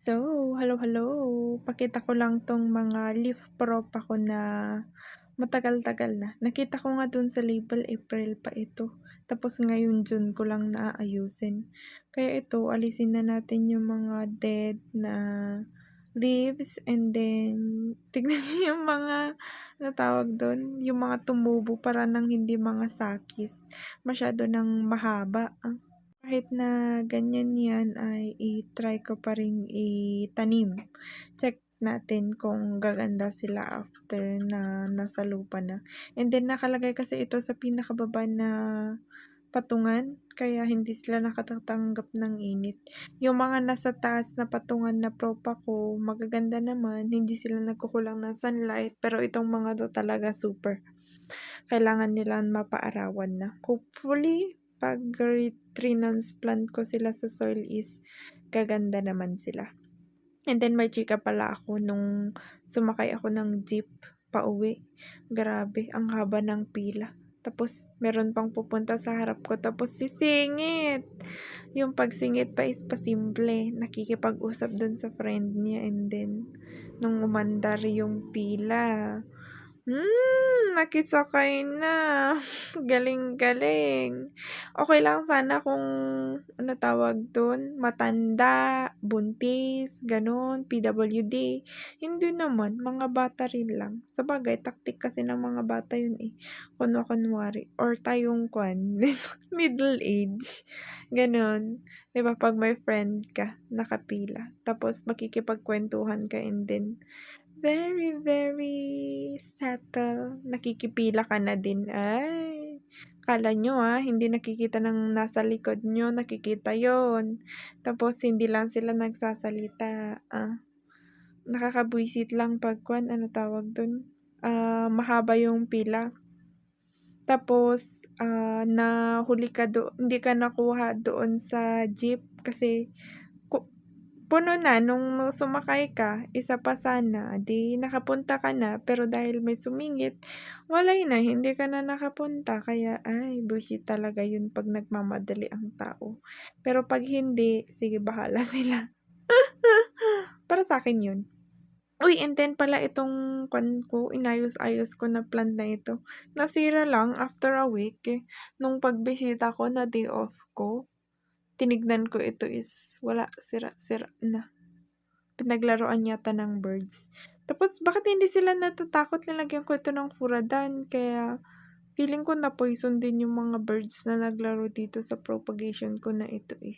So, hello. Pakita ko lang 'tong mga leaf prop ako na matagal-tagal na. Nakita ko nga dun sa label April pa ito, tapos ngayon June ko lang naaayusin. Kaya ito, alisin na natin yung mga dead na leaves and then tignan niyo yung mga ano tawag dun, yung mga tumubo para ng hindi mga sakis, masyado ng mahaba. Kahit na ganyan 'yan ay i-try ko pa ring itanim. Check natin kung gaganda sila after na nasa lupa na. And then nakalagay kasi ito sa pinakababa na patungan, kaya hindi sila nakatatanggap ng init. Yung mga nasa taas na patungan na propa ko, magaganda naman, hindi sila nagkukulang ng sunlight, pero itong mga 'to talaga super. Kailangan nilang mapaarawan na. Hopefully, 'pag transplant ko sila sa soil is gaganda naman sila. And then may chika pala ako nung sumakay ako ng jeep pauwi. Grabe, ang haba ng pila. Tapos meron pang pupunta sa harap ko tapos sisingit. Yung pagsingit pa is pasimple, nakikipag-usap dun sa friend niya and then nung umandar yung pila, nakisakay na. Galing-galing. Okey lang sana kung ano tawag dun, matanda, buntis, gano'n, PWD. Hindi naman, mga bata rin lang. Sabagay taktik kasi ng mga bata yun, eh, kunwa-kunwari or tayong middle age, gano'n. 'Di ba 'pag may friend ka, nakapila, tapos makikipagkuwentuhan ka and then very, very subtle, nakikipila ka na din. Ay, akala niyo, hindi nakikita ng nasa likod niyo, nakikita yon. Tapos hindi lang sila nagsasalita, nakakabwisit lang 'pag ano tawag dun, mahaba yung pila. Tapos, nahuli ka hindi ka nakuha doon sa jeep kasi puno na nung sumakay ka, isa pa sana, 'di nakapunta ka na, pero dahil may sumingit, walay na, hindi ka na nakapunta. Kaya, ay buwisit talaga 'yun 'pag nagmamadali ang tao. Pero 'pag hindi, sige bahala sila. Para sa'kin 'yun. Uy, and then pala itong ko, inayos-ayos ko na plant na ito, nasira lang after a week, eh. Nung pagbisita ko na day off ko, tinignan ko ito is wala, sira-sira na. Pinaglaruan yata ng birds. Tapos bakit hindi sila natatakot, nilagyan ko ito ng Curadan, kaya feeling ko na-poison din yung mga birds na naglaro dito sa propagation ko na ito, eh.